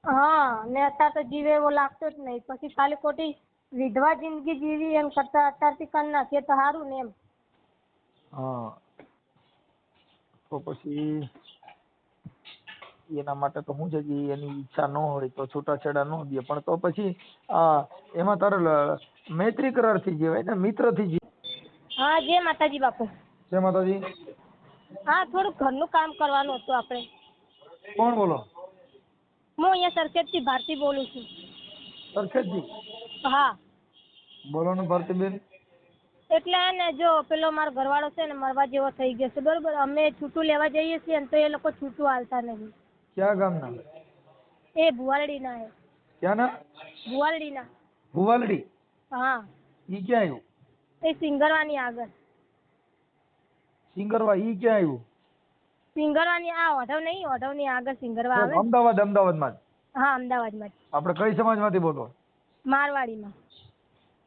હા ને અત્યારે તો જીવે એવો લાગતો જ નહીં. પછી ખાલી ખોટી વિધવા જિંદગી જીવી એમ કરતા અત્યારથી કરી નાખીએ તો સારું ને એમ. હા તો પછી એના માટે તો શું છે કે એની ઈચ્છા ન હોય તો છૂટાછેડા ન દે, પણ તો પછી એમાં તારે મૈત્રી કરાર થી જીવાય ને, મિત્ર થી જીવાય. હા જય માતાજી બાપુ. જય માતાજી. હા થોડુંક ઘરનું કામ કરવાનું હતું આપણે. કોણ બોલો? હું અહીંયા સરખેજથી ભારતી બોલું છું. સરખેજથી? હા. બોલો ને ભારતીબેન. એટલે ને જો પેલો મારો ઘરવાળો છે ને મરવા જેવો થઈ ગયો છે બરોબર. અમે છૂટું લેવા જઈએ છીએ ને તો એ લોકો છૂટું હાલતા નહીં. ક્યાં ગામના? એ ભુવાલડીના હે. ક્યાંના? ભુવાલડીના. ભુવાલડી? હા. ઈ ક્યાં આવ્યું? એ સિંગરવાની આગળ. સિંગરવા ઈ ક્યાં આવ્યું? સિંગરવાની આ ઓઢવ નહીં, ઓઢવની આગળ સિંગરવા આવે. અમદાવાદ? અમદાવાદમાં? હા અમદાવાદમાં જ. આપણે કઈ સમાજમાંથી બોલો? મારવાડીમાં.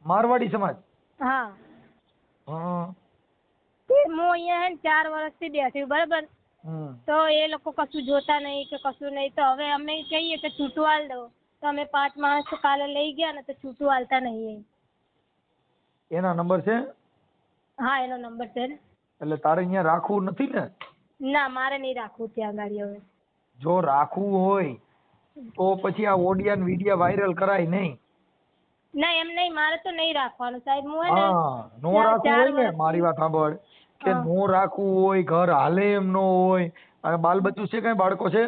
મારવાડી સમાજ? હા. હા. હું અહીંયા હે ને 4 વર્ષથી બેઠી બરાબર. તો એ લોકો કશું જોતા નહીં કે કશું નહીં. તો હવે અમે કહીએ કે છૂટું હાલ દો તો અમે 5 માણસ કાલે લઈ ગયા ને તો છૂટું હાલતા નહીં. એના નંબર છે? હા એનો નંબર છે ને. એટલે તારે અહીંયા રાખવું નથી ને? ના મારે નહીં રાખવું ત્યાં ગાડી હવે. જો રાખવું હોય તો પછી આ ઓડિયા ને વિડિયા વાયરલ કરાય નહીં. ના એમ નહીં, મારે તો નહીં રાખવાનું સાહેબ. હું હે ને નો રાખવું હોય ને, મારી વાત સાંભળ કે નો રાખવું હોય, ઘર હાલે એમ નો હોય, અને બાલ બચ્ચું છે, કઈ બાળકો છે?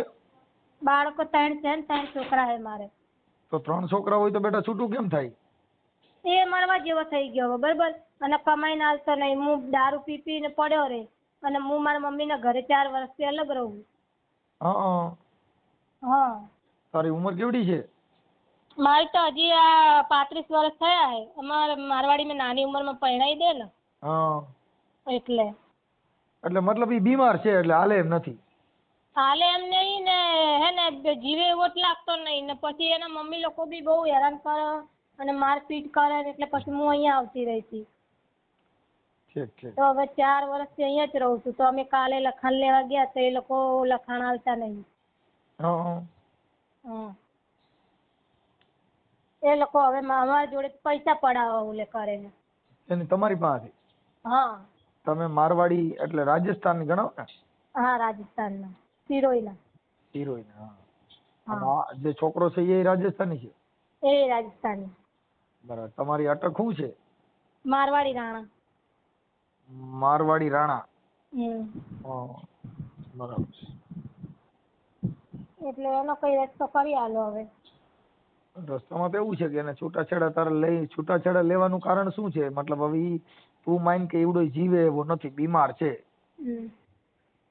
બાળકો 3 છે ને 3 છોકરા છે મારે. તો 3 છોકરા હોય તો બેટા છૂટું કેમ થાય? એ મરવા જેવો થઈ ગયો બરાબર. અને કમાઈને હાલતો નહીં. હું દારૂ પી પીને પડ્યો રે અને હું મારા મમ્મીના ઘરે 4 વર્ષથી અલગ રહું. હા. તારી ઉંમર કેવડી છે? મારી તો હજી આ 35 વર્ષ થયા છે. અમારે મારવાડીમાં નાની ઉંમરમાં પરણાઈ દે ને એટલે મતલબ ઈ બીમાર છે એટલે હાલે એમ નથી. હાલે એમ નહીં ને હે ને જીવે એવો જ લાગતો નહીં ને. પછી એના મમ્મી લોકો બી બહુ હેરાન કરે અને મારપીટ કરે એટલે પછી હું અહીંયા આવતી રહી હતી. તો હવે 4 વર્ષથી અહીંયા જ રહું છું. તો અમે કાલે લખાણ લેવા ગયા તો એ લોકો લખાણ આલતા નહીં. એ લોકો હવે અમારા જોડે પૈસા પડાવવા ઓલે કરે ને. તમારી પાસે? હા. તમે મારવાડી એટલે રાજસ્થાન ગણાવ ને? હા રાજસ્થાનના સિરોઈના. હા. જે છોકરો છે એ રાજસ્થાની છે? એ રાજસ્થાની. બરાબર. તમારી અટક શું છે? મારવાડી રાણા. મારવાડી રાણા. બરાબર. એટલે એનો કઈ રસ્તો કરી આલો હવે. રસ્તામાં તો એવું છે કે એને છૂટાછેડા તારે છૂટાછેડા લેવાનું કારણ શું છે? મતલબ હવે તું માન કે એવડો જીવે એવો નથી, બીમાર છે,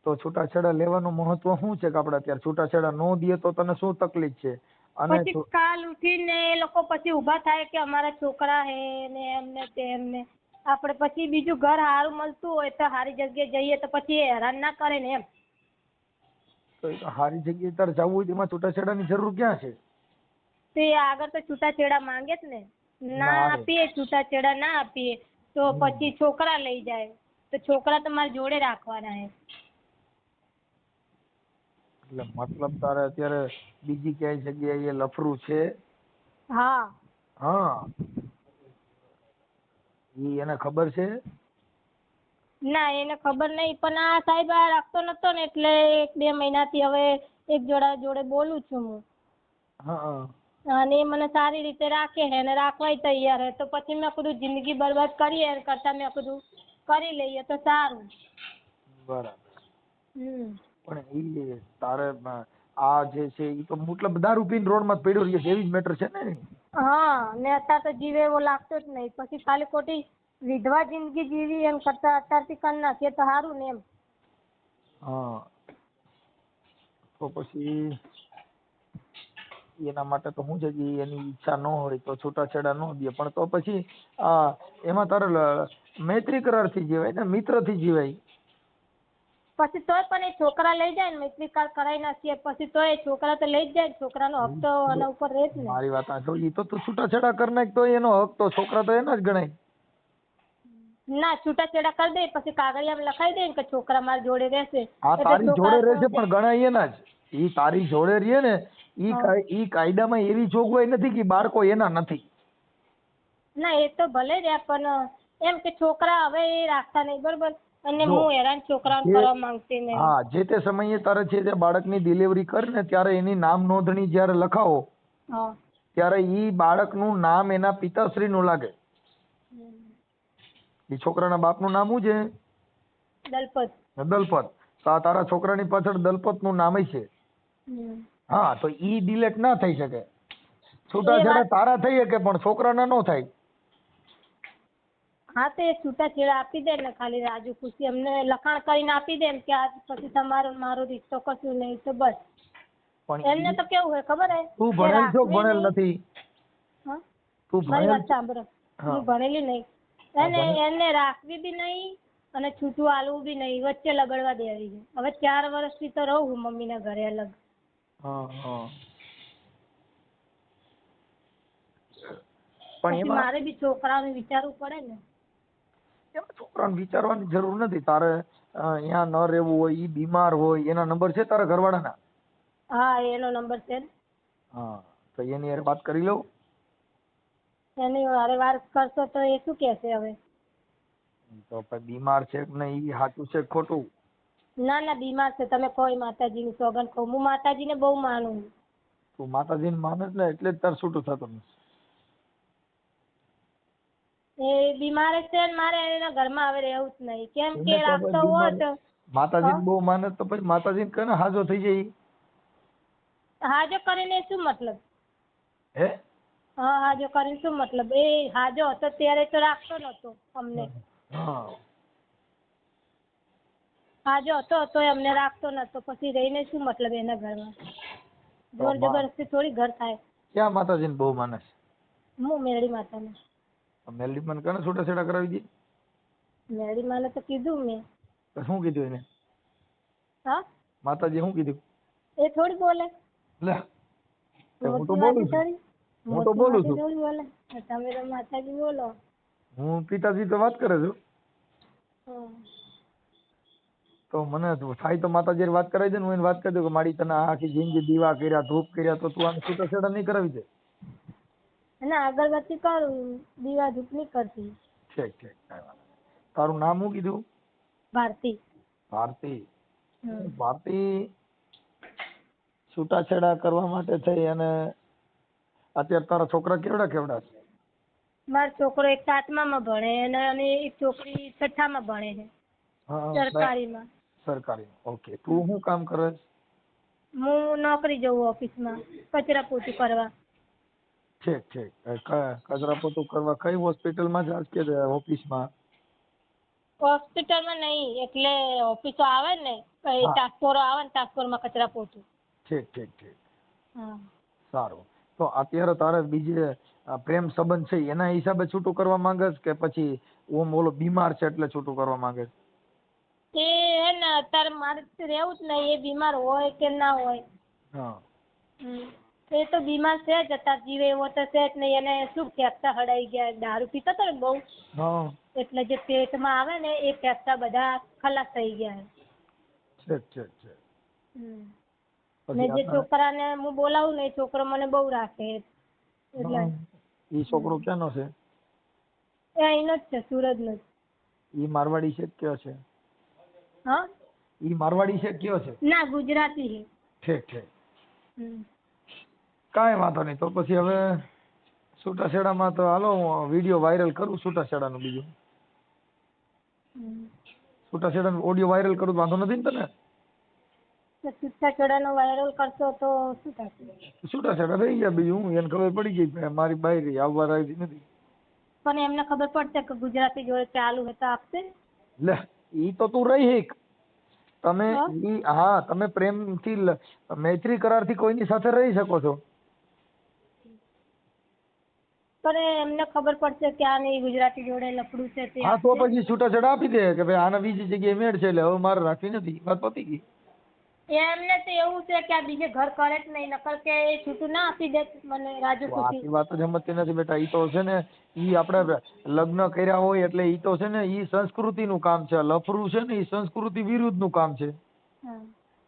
તો છૂટાછેડા લેવાનું મહત્વ શું છે કે આપણે અત્યારે છૂટાછેડા ન દઈએ તો તને શું તકલીફ છે? અને પછી કાલ ઉઠીને એ લોકો પછી ઊભા થાય કે અમારા છોકરા હે ને એમને તેમને. આપણે પછી બીજું ઘર સારું મળતું હોય તો સારી જગ્યાએ જઈએ તો પછી એ હેરાન ના કરે ને એમ. તો સારી જગ્યાએ તારે જવું હોય તેમાં છૂટાછેડાની જરૂર ક્યાં છે? તો એ આગળ તો છૂટાછેડા માંગે જ ને. ના આપીએ છૂટાછેડા ના આપીએ તો પછી છોકરા લઈ જાય તો છોકરા તો મારી જોડે રાખવાના હે. એટલે મતલબ તારે અત્યારે બીજી ક્યાંય જગ્યાએ લફરું છે? હા. ઈ એને ખબર છે? ના એને ખબર નહીં, પણ આ સાહેબ આ રાખતો નતો ને એટલે 1-2 મહિનાથી હવે એક જોડે બોલું છું હું. અને એ મને સારી રીતે રાખે છે અને રાખવાય તૈયાર હે. તો પછી મેં કીધું જિંદગી બરબાદ કરીએ એના કરતા મેં કીધું કરી લઈએ તો સારું. બરાબર. પણ ઈ તારે આ જે છે ઈ તો મતલબ દારૂ પીને રોડ માં પડ્યો રહ્યો છે એવી જ મેટર છે ને? હા ને અત્યારે તો જીવે એવો લાગતો જ નહીં. પછી ખાલી ખોટી વિધવા જિંદગી જીવી એમ કરતા અત્યારથી કરી નાખીએ તો સારું ને એમ. તો પછી એના માટે તો શું છે કે એની ઈચ્છા ન હોય તો છૂટાછેડા ન દે, પણ તો પછી એમાં તારે મૈત્રી કરાર થી જીવાય ને, મિત્ર થી જીવાય. પછી તોય પણ એ છોકરા લઈ જાય ને મૈત્રી કરાર કરાવી નાખીએ પછી તોય છોકરા તો લઈ જ જાય. છોકરાનો હક તો એના ઉપર રહે જ ને. મારી વાત સાંભળ, ઈ તો તું છૂટાછેડા કરી નાખ તો એનો હક તો છોકરા તો એના જ ગણાય. ના છૂટાછેડા કરી દે પછી કાગળિયામાં લખાઈ દે કે છોકરા મારી જોડે રહેશે. હા તારી જોડે રહેશે પણ ગણાય એના જ. ઈ તારી જોડે રહે ને ઈ કાયદામાં એવી જોગવાઈ નથી કે બાળકો એના નથી. ના એ તો ભલે રહ્યા પણ એમ કે છોકરા હવે એ રાખતા નહીં બરોબર અને હું હેરાન છોકરાઓને કરવા માંગતી નહીં. હા જે તે સમયે તારે છે તે બાળકની ડિલિવરી કરે ને ત્યારે એની નામ નોંધણી જ્યારે લખાવો ત્યારે ઈ બાળકનું નામ એના પિતાશ્રીનું લાગે. એ છોકરાના બાપનું નામ શું છે? દલપત. દલપત. તારા છોકરાની પાછળ દલપતનું નામ છે. હા તો ઈ ડિલેટ ના થઈ શકે. છૂટાછેડા તારા થઈ શકે પણ છોકરાના નો થાય. હા તો એ છૂટાછેડા આપી દે ને ખાલી રાજુ ખુશી અમને લખાણ કરીને આપી દે કે આજ પછી તમારો મારો રિશ્તો કશું નહીં તો બસ. પણ એમને તો કેવું હોય ખબર હે? તું ભણેલ છો ભણેલ નથી? મારી વાત સાંભળો, હું ભણેલી નહીં અને એને રાખવી બી નહીં અને છૂટું આલવું બી નહીં, વચ્ચે લગડવા દેવી છે. હવે 4 વર્ષથી તો રહું હું મમ્મીના ઘરે અલગ. પણ મારે બી છોકરાઓને વિચારવું પડે ને. એમાં છોકરાને વિચારવાની જરૂર નથી. તારે અહીંયા ન રહેવું હોય, ઈ બીમાર હોય, એના નંબર છે તારા ઘરવાળાના? હા એનો નંબર છે. હા તો એની હારે વાત કરી લઉં. એની હારે વાત કરશો તો એ શું કહેશે હવે? તો પછી બીમાર છે કે નહીં ઈ સાચું છે ખોટું? ના ના બીમાર છે. તમે કોઈ માતાજીની સોગંદ કહું, હું માતાજીને બહુ માનું. તું માતાજીને માને ને એટલે જ તાર છૂટું થતું નથી. એ બીમાર છે ને મારે એના ઘરમાં હવે રહેવું જ નહીં. કેમ કે રાખતો હોત માતાજીને બહુ માને તો પછી માતાજીને કને હાજો થઈ જાય. હાજો કરીને શું મતલબ? હે? હા હાજો કરીને શું મતલબ? એ હાજો હતો ત્યારે તો રાખતો નતો અમને. હાજો હતો તો અમને રાખતો નતો, પછી રહીને શું મતલબ એના ઘરમાં? જોર જબરદસ્તી થોડી ઘર થાય. ક્યાં માતાજીને બહુ માને છે? હું મેરડી માતાને. મેરડી માને કને છૂટાછેડા કરાવી દી? મેરડી માને તો કીધું મેં. તો શું કીધું એને? હા માતાજી શું કીધું? એ થોડી બોલે. લે હું તો બોલું છું. હું તો બોલું છું. તમે તો માતાજી બોલો. હું પિતાજી તો વાત કરે છું. તો મને થાય તો માતાજી વાત કરાવી દે ને. હું એને વાત કરી દઉં કે મારી તને આખી જિંદગી દીવા કર્યા, ધૂપ કર્યા, તો તું આને છૂટાછેડા નહીં કરાવી દે? ના અગરબત્તી કરું, દીવા ધૂપ નહીં કરતી. ઠીક ઠીક. તારું નામ શું કીધું? ભારતી. ભારતી. ભારતી છૂટાછેડા કરવા માટે થઈ અને અત્યારે તારા છોકરા કેવડા કેવડા છે? મારો છોકરો એક 7મા ભણે અને એક છોકરી 6મા ભણે છે. સરકારીમાં. સરકારી. ઓકે. તું શું કામ કરે? હું નોકરી જઉં ઓફિસમાં કચરા પોતું કરવા. ઠીક ઠીક. કચરા પોતું કરવા કઈ હોસ્પિટલમાં જાસ કે ઓફિસમાં? હોસ્પિટલમાં નહીં, એટલે ઓફિસો આવે ને ટ્રાન્સફોરો આવે ને ટ્રાન્સફોરમાં કચરા પોતું. ઠીક ઠીક ઠીક. સારું. તો અત્યારે તારે બીજે પ્રેમ સંબંધ છે એના હિસાબે છૂટું કરવા માંગે કે પછી ઓમ ઓલો બીમાર છે એટલે છૂટું કરવા માંગે? એ હે ને અત્યારે મારે રહેવું જ નહીં. એ બીમાર હોય કે ના હોય. એ તો બીમાર છે જ, અત્યારે જીવે એવો તો છે જ નહીં. એને શું ફેફસા હડાઈ ગયા, દારૂ પીતો હતો ને બહુ, એટલે જે પેટમાં આવે ને એ ફેફસા બધા ખલાસ થઈ ગયા. ઠીક ઠીક ઠીક. ને જે છોકરાને હું બોલાવું ને એ છોકરો મને બહુ રાખે. એટલે ઈ છોકરો ક્યાંનો છે? એ અહીંનો જ છે, સુરતનો જ. ઈ મારવાડી છે કયો છે? હા ઈ મારવાડી છે કયો છે? ના ગુજરાતી છે. ઠીક ઠીક. કાંઈ વાંધો નહીં. તો પછી હવે છૂટાછેડામાં તો હાલો હું વિડીયો વાયરલ કરું છૂટાછેડાનું. બીજું છૂટાછેડાનો ઓડિયો વાયરલ કરું વાંધો નથી ને તને? છૂટાછેડાનો વાયરલ કરશો તો શું થશે? છૂટાછેડા થઈ ગયા. બીજું હું એને ખબર પડી ગઈ મારી બાઈ આવવા રાજી નથી. પણ એમને ખબર પડશે કે ગુજરાતી જોડે ચાલુ હોય તો આપશે. લે ઈ તો તું રહી હિક. તમે ઈ તમે પ્રેમથી મૈત્રી કરારથી કોઈની સાથે રહી શકો છો. પણ એમને ખબર પડશે કે આ નહીં ગુજરાતી જોડે લફડું છે તે. હા તો પછી છૂટાછેડા આપી દે કે ભાઈ આના બીજી જગ્યાએ મેળ છે એટલે હવે મારે રાખવી નથી. વાત પતી ગઈ. એમને તો એવું છે કે આ બીજે ઘર કરે જ નહીં, નકર કે એ છૂટું ના આપી દે મને રાજુ ખુશી. વાત જ સમજતી નથી બેટા. ઈ તો છે ને ઈ આપણે લગ્ન કર્યા હોય એટલે ઈ તો છે ને ઈ સંસ્કૃતિનું કામ છે. લફરું છે ને ઈ સંસ્કૃતિ વિરુદ્ધનું કામ છે.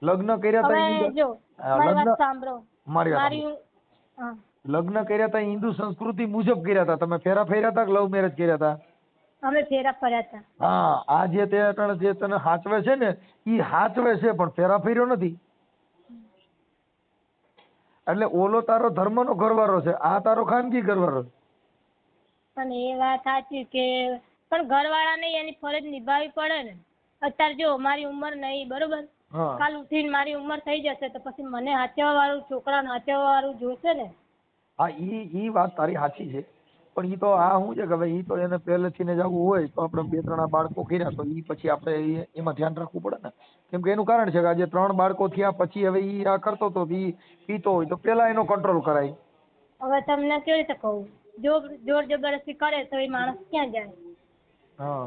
લગ્ન કર્યા તો જો મારી વાત સાંભળો, મારી વાત મારી હા લગ્ન કર્યા હતા હિન્દુ સંસ્કૃતિ મુજબ કર્યા હતા, તમે ફેરા ફેર્યા હતા કે લવ મેરેજ કર્યા હતા? અમે ફેરા ફર્યા હતા. હા, આ જે તે અટાણે જે તને હાચવે છે ને ઈ હાચવે છે પણ ફેરા ફેર્યો નથી. એટલે ઓલો તારો ધર્મનો ઘરવાળો છે, આ તારો ખાનગી ઘરવાળો છે. પણ એ વાત સાચી કે પણ ઘરવાળાને એની ફરજ નિભાવવી પડે ને. અત્યારે જો મારી ઉંમર નહીં બરોબર, હા કાલ ઉઠીને મારી ઉંમર થઈ જશે તો પછી મને હાચવવા વાળું છોકરાને હાચવવા વાળું જોશે ને. હા, ઈ વાત તારી સાચી છે, પણ ઈ તો આ શું છે કે ભાઈ ઈ તો એને પહેલેથી ને જ આવું હોય તો આપણે 2-3 બાળકો કર્યા તો ઈ પછી આપણે એમાં ધ્યાન રાખવું પડે ને. કેમ કે એનું કારણ છે કે આજે 3 બાળકો થયા પછી હવે ઈ આ કરતો તો ઈ પીતો હોય તો પેલા એનો કંટ્રોલ કરાય. હવે તમને કેવી રીતે કહું, જોર જબરદસ્તી કરે તો એ માણસ ક્યાં જાય? હા,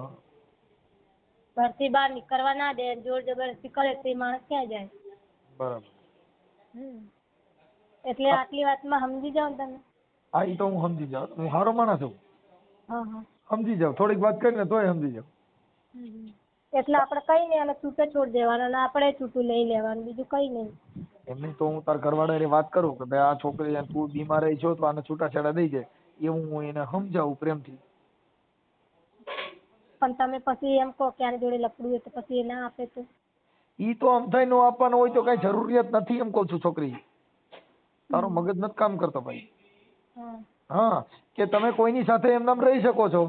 ઘરથી બહાર નીકળવા ના દે, જોર જબરદસ્તી કરે તો એ માણસ ક્યાં જાય? બરાબર. એટલે આટલી વાતમાં સમજી જાવ ને તમે. હા, ઈ તો હું સમજી જાઉં, હું સારો માણસ છું. હા હા, સમજી જાવ, થોડીક વાત કરીને તોય સમજી જાવ. એટલે આપણે કઈ નહીં અને છૂટે છોડ દેવાનો અને આપણે છૂટું લઈ લેવાનું, બીજું કઈ નહીં. એમની તો હું તાર ઘરવાળાની વાત કરું કે ભાઈ આ છોકરી તું બીમાર રહી છો તો આને છૂટાછેડા દઈ દે, એવું હું એને સમજાવું પ્રેમથી. પણ તમે પછી એમ કહો કે આની જોડે લપડું હોય તો પછી એ ના આપે તો? ઈ તો આમ થાય નો આપવાનો હોય તો કઈ જરૂરિયાત નથી એમ કહું છું છોકરી. તારો મગજ નથી કામ કરતો ભાઈ. હા, કે તમે કોઈની સાથે એમ નામ રહી શકો છો.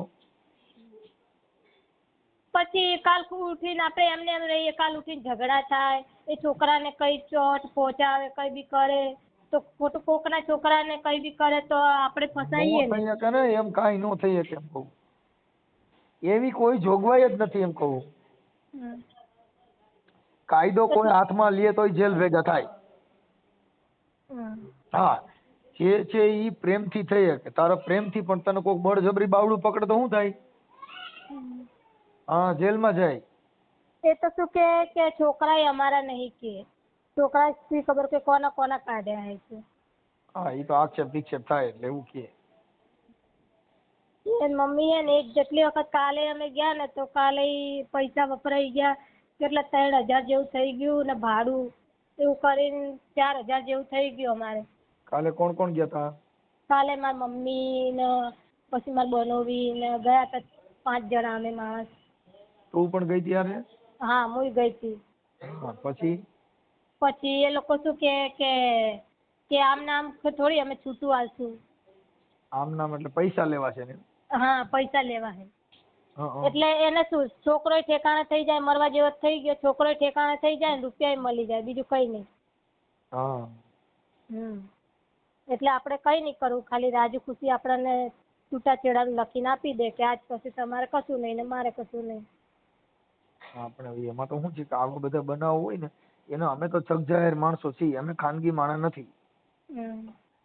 પછી કાલ ઉઠીને આપણે એમને એમ રહીએ, કાલ ઉઠીને ઝઘડા થાય, એ છોકરાને કઈ ચોટ પહોંચાવે, કઈ બી કરે તો ખોટું કોકના છોકરાને કઈ બી કરે તો આપણે ફસાઈએ ને. નો થઈ શકે ને, એમ કાંઈ નો થઈ શકે એમ કહું. એવી કોઈ જોગવાઈ જ નથી એમ કહું. કાયદો કોઈ હાથમાં લે તોય જેલ ભેગા થાય. હા, જે છે ઈ પ્રેમથી થઈ શકે, તારા પ્રેમથી, પણ તને કોઈક બળજબરી બાવડું પકડે તો શું થાય? હા, જેલમાં જાય. એ તો શું કે છોકરા અમારા નહીં કે છોકરા શી ખબર કે કોના કોના કાઢ્યા છે. હા, ઈ તો આક્ષેપ વિક્ષેપ થાય એટલે એવું કે. મમ્મી હે ને એક જેટલી વખત કાલે અમે ગયા ને તો કાલે પૈસા વપરાઈ ગયા, કેટલા 3,000 જેવું થઈ ગયું ને ભાડું એવું કરીને 4,000 જેવું થઈ ગયું અમારે. કાલે કોણ કોણ ગયા તા? કાલે મારી મમ્મી ને પછી મારી બનોવી ને ગયા હતા 5 જણા અમે માણસ. તું પણ ગઈ ત્યારે? હા, હું ગઈ હતી. પછી એ લોકો શું કે આમ નામ થોડી અમે છૂટું આલશું. આમ નામ એટલે પૈસા લેવા છે ને? હા, પૈસા લેવા છે. એટલે એને શું છોકરો ઠેકાણે થઈ જાય, મરવા જેવો થઈ ગયો, છોકરો ઠેકાણે થઈ જાય ને રૂપિયા મળી જાય, બીજું કઈ નહીં. હા. એટલે આપણે કઈ નહીં કરવું, ખાલી રાજી ખુશી આપણને છૂટાછેડા લખીને આપી દે કે આજ પછી તમારે કશું નહીં ને મારે કશું નહીં. આપણે એમાં તો શું છે કે આવા બધા બનાવ હોય ને એનો અમે તો જગ જાહેર માણસો છીએ, અમે ખાનગી માણસ નથી.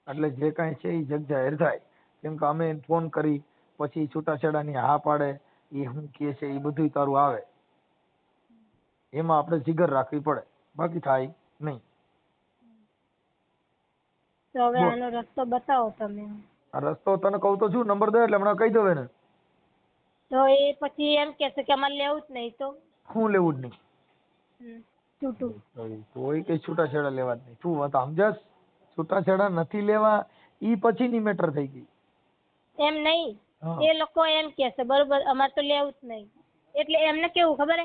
એટલે જે કાંઈ છે એ જગ જાહેર થાય. કેમ કે અમે ફોન કરી પછી છૂટાછેડાની હા પાડે, એ શું કે છે એ બધું તારું આવે, એમાં આપણે જીગર રાખવી પડે, બાકી થાય નહીં. તો હવે આનો રસ્તો બતાવો તમે. આ રસ્તો તને કહું તો છું, નંબર દે એટલે હમણાં કહી દઉં એને. તો એ પછી એમ કહેશે કે અમારે લેવું જ નહીં તો? શું લેવું જ નહીં? છૂટું. કોઈ કઈ છૂટાછેડા લેવા જ નહીં. તું વાત સમજસ? છૂટાછેડા નથી લેવા, ઈ પછીની મેટર થઈ ગઈ. એમ નહીં, એ લોકો એમ કહેશે બરોબર અમારે તો લેવું જ નહીં, એટલે એમને કેવું ખબર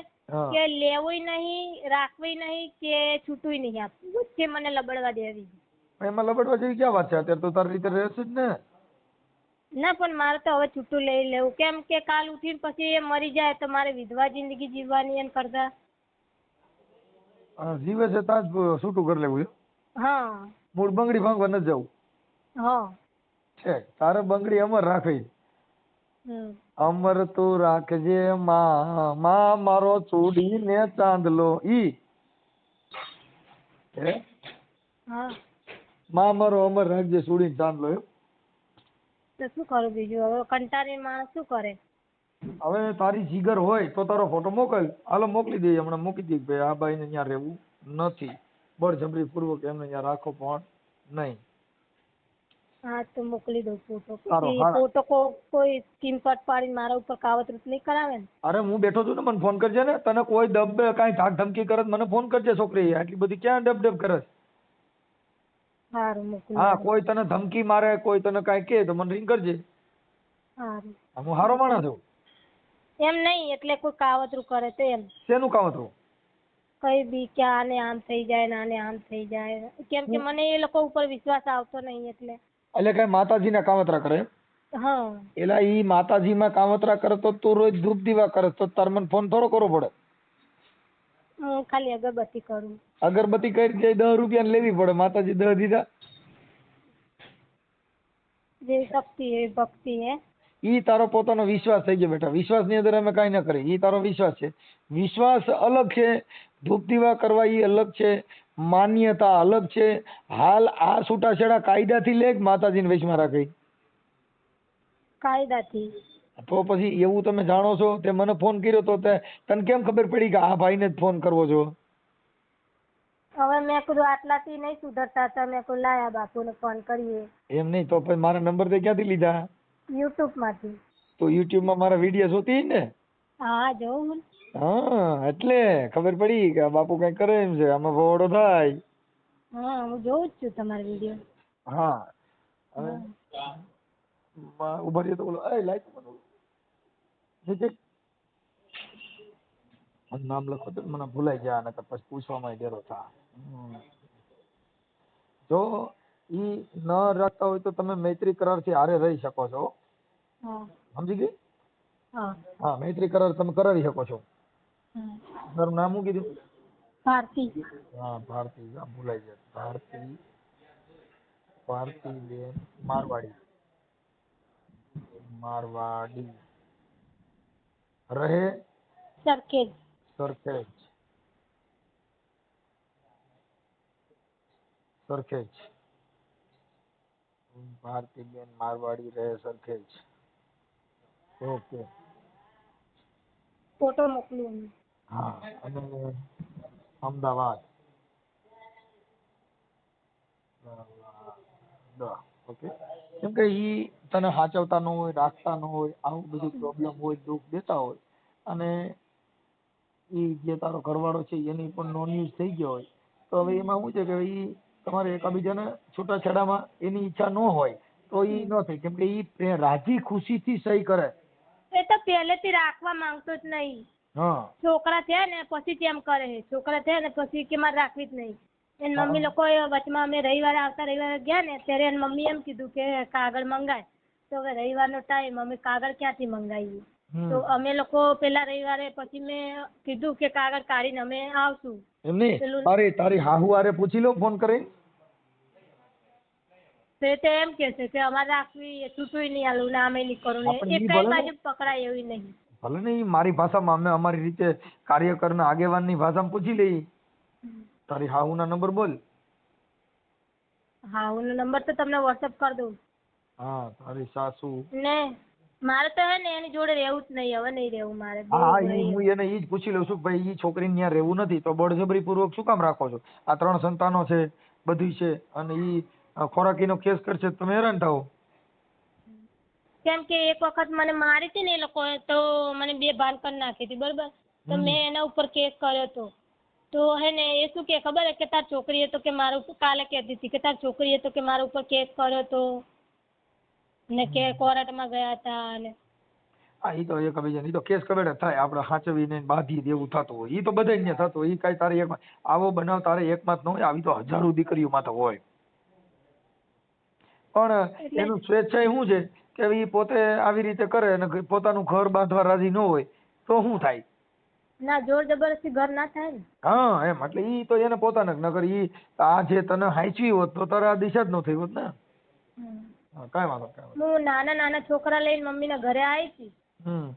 કે લેવું નહીં, રાખવું નહીં કે છૂટું નહીં આપવું, વચ્ચે મને લબડવા દેવી. એમાં લબડવા જેવી ક્યાં વાત છે? અત્યારે તો તારી રીતે રહેશે જ ને. ના પણ મારે તો હવે છૂટું લઈ લેવું, કેમ કે કાલ ઉઠીને પછી એ મરી જાય તો મારે વિધવા જિંદગી જીવવાની એમ કરતા. જીવે છે ત્યાં જ છૂટું કરી લેવું છે. હા, મૂળ બંગડી ભાંગવા ન જવું. હા છે તારે બંગડી અમર રાખવી. અમર તું રાખજે માં, માં મારો ચૂડીને ચાંદલો. ઈ હે માં મારો અમર રાખજે ચૂડીને ચાંદલો. એમ તો શું કરું બીજું? હવે કંટાળી માણસ શું કરે? હવે તારી જીગર હોય તો તારો ફોટો મોકલ, હાલો મોકલી દઈએ, હમણાં મૂકી દઈએ ભાઈ આ ભાઈને ત્યાં રહેવું નથી, બળજબરી પૂર્વક એમને ત્યાં રાખો પણ નહીં. હા તો મોકલી દઉં ફોટો. ફોટો કોઈ સ્ક્રીનશોટ પાડીને મારા ઉપર કાવતરું નહીં કરાવે ને? અરે હું બેઠો છું ને, મને ફોન કરજે ને. તને કોઈ દબ કાંઈ ધાક ધમકી કરે મને ફોન કરજે. છોકરી આટલી બધી ક્યાં ડબ કરે? સારું મોકલું. હા, કોઈ તને ધમકી મારે, કોઈ તને કાંઈ કહે તો મને રિંગ કરજે. સારું. હું હારો માણસ છું. એમ નહીં, એટલે કોઈ કાવતરું કરે તો એમ. શેનું કાવતરું? કઈ બી કે આને આમ થઈ જાય ને આને આમ થઈ જાય, કેમ કે મને એ લોકો ઉપર વિશ્વાસ આવતો નહીં એટલે. એટલે કઈ માતાજીના કાવતરા કરે? હા. એલા ઈ માતાજીમાં કાવતરા કરે તો તું રોજ ધૂપ દીવા કરે તો તાર મને ફોન થોડો કરવો પડે? હું ખાલી અગરબત્તી કરું. અગરબત્તી કરી જાય 10 રૂપિયા લેવી પડે, માતાજી 10 દીધા. જે શક્તિ હે ભક્તિ હે. ઈ તારો પોતાનો વિશ્વાસ થઈ ગયો બેટા. વિશ્વાસ ની અંદર અમે કઈ ના કરીએ. ઈ તારો વિશ્વાસ છે. વિશ્વાસ અલગ છે, ધૂપ દીવા કરવા ઈ અલગ છે, માન્યતા અલગ છે. હાલ આ છૂટાછેડા કાયદાથી લે કે માતાજીને વશમાં રાખી? કાયદાથી. તો પછી એવું તમે જાણો છો, તે મને ફોન કર્યો તો તને કેમ ખબર પડી કે આ ભાઈને જ ફોન કરવો છો? હવે મેં કીધું આટલાથી નહીં સુધરતા તો મેં કીધું લાયા બાપુને ફોન કરીએ. એમ નહીં તો પછી મારા નંબર તે ક્યાંથી લીધા? યુટ્યુબ માંથી. તો યુટ્યુબ માં મારા વિડીયો જોતી ને? હા, જોઉં. હા, એટલે ખબર પડી કે બાપુ કઈ કરે એમ છે, આમાં ભોળો થાય. હા, હું જોઉં જ છું તમારા વિડીયો. હા. ઉભા રહ્યો તો બોલો, એ લાઈટ નામ લખો તો મને ભૂલાઈ જાય, અને પછી પૂછવામાં ડરો થાય. જો ઈ ન રાખતા હોય તો તમે મૈત્રી કરાર થી હારે રહી શકો છો. સમજી ગઈ? હા, મૈત્રી કરાર તમે કરાવી શકો છો. તારું નામ શું કીધું? ભારતી. હા, ભારતી. ભૂલાઈ જાય. ભારતી બેન મારવાડી રહે સરખેજ. ભારતી બેન મારવાડી રહે સરખેજ. ઓકે. ફોટો મોકલું. હા, અને અમદાવાદ. ઓકે. કેમ કે ઈ તને સાચવતા ન હોય, રાખતા ન હોય, આવું બધું પ્રોબ્લેમ હોય, દુઃખ દેતા હોય, અને ઈ જે તારો ઘરવાળો છે એની પણ નોન યુઝ થઈ ગયો હોય, તો હવે એમાં શું છે કે ઈ તમારે એકાબીજાને છૂટાછેડામાં એની ઈચ્છા ન હોય તો ઈ ન થાય. કેમ કે ઈ રાજી ખુશીથી સહી કરે. એ તો પહેલેથી રાખવા માંગતો જ નહીં. છોકરા થયા ને પછી કેમ કરે? છોકરા થયા ને પછી કે મારે રાખવી જ નહીં. એની મમ્મી લોકો વચમાં અમે રવિવારે ગયા ને ત્યારે એની મમ્મી એમ કીધું કે કાગળ મંગાય. તો હવે રવિવારનો ટાઈમ, અમે કાગળ ક્યાંથી મંગાવીએ? તો અમે લોકો પેલા રવિવારે પછી મેં કીધું કે કાગળ કાઢીને અમે આવશું. એમ નહીં, તારી હાહુ હારે પૂછી લો ફોન કરીને. તો એમ કે છે કે અમારે રાખવી, છૂટું નહીં આલું ને આમે નહીં કરું ને, એ કઈ બાજુ પકડાય એવી નહીં. ભલે ને મારી ભાષામાં અમે અમારી રીતે કાર્યકરના આગેવાનની ભાષામાં પૂછી લઈ. તારી હાહુના નંબર બોલ. હાહુનો નંબર તો તમને વોટ્સઅપ કરી દઉં. હા, તારી સાસુ ને મારે તો હે ને એની જોડે રહેવું જ નહીં, હવે નહીં રહેવું મારે. હા, હું એને ઈ જ પૂછી લઉં છું ભાઈ ઈ છોકરીને ત્યાં રહેવું નથી તો બળજબરી પૂર્વક શું કામ રાખો છો? આ 3 સંતાનો છે, બધું છે, અને ઈ ખોરાકીનો કેસ કરશે તમે હેરાન થાઓ. કેમ કે એક વખત મને મારી હતી ને એ લોકો તો મને 2 ભાન કરી નાખી હતી, બરોબર? તો મેં એના ઉપર કેસ કર્યો હતો. તો હે ને એ શું કે ખબર હે કે તાર છોકરીએ તો કે મારા ઉપર, કાલે કહેતી હતી કે તાર છોકરીએ તો કે મારા ઉપર કેસ કર્યો હતો ને કે કોર્ટમાં ગયા હતા. અને હા, ઈ તો એકબીજાને ઈ તો કેસ કવેડે થાય, આપણે સાચવીને બાંધી દેવું થતું હોય. ઈ તો બધાને થતું હોય. ઈ કઈ તારે એક આવો બનાવ તારે એકમાં જ ન હોય, આવી તો હજારો દીકરીઓમાં તો હોય. પણ એનું સ્વેચ્છાએ શું છે કે ઈ પોતે આવી રીતે કરે અને પોતાનું ઘર બાંધવા રાજી ન હોય તો શું થાય? ના, જોર જબરદસ્તી ઘર ના થાય ને. હા, એમ એટલે ઈ તો એને પોતાને નકર ઈ આ જે તને હાંચવી હોત તો તારે આ દિશા જ ન થઈ હોત ને. કાંઈ વાંધો. હું નાના છોકરા લઈને મમ્મીના ઘરે આવી હતી.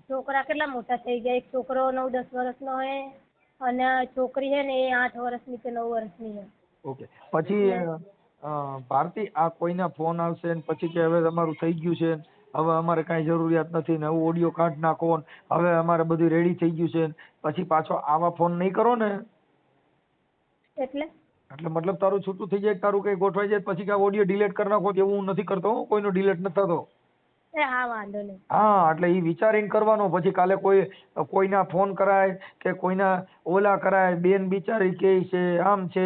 છોકરા કેટલા મોટા થઈ ગયા. એક છોકરો 9-10 વર્ષનો હે અને છોકરી હે ને એ 8 વર્ષની કે 9 વર્ષની હે. ઓકે. પછી ભારતી, આ કોઈના ફોન આવશે ને પછી કે હવે તમારું થઈ ગયું છે, હવે અમારે કાંઈ જરૂરિયાત નથી ને હવે ઓડિયો કાઢ નાખો ને હવે અમારે બધું રેડી થઈ ગયું છે, પછી પાછો આવા ફોન નહીં કરો ને. એટલે મતલબ તારું છૂટું થઈ જાય, તારું કઈ ગોઠવાઈ જાય પછી કે ઓડિયો ડિલીટ કરી નાખો, એવું હું નથી કરતો. કોઈનો ડિલીટ નથી થતો. એ હા વાંધો નહીં. હા એટલે એ વિચારીને કરવાનો. પછી કાલે કોઈના ફોન કરાય કે કોઈના ઓલા કરાય, બેન બિચારી કે છે આમ છે,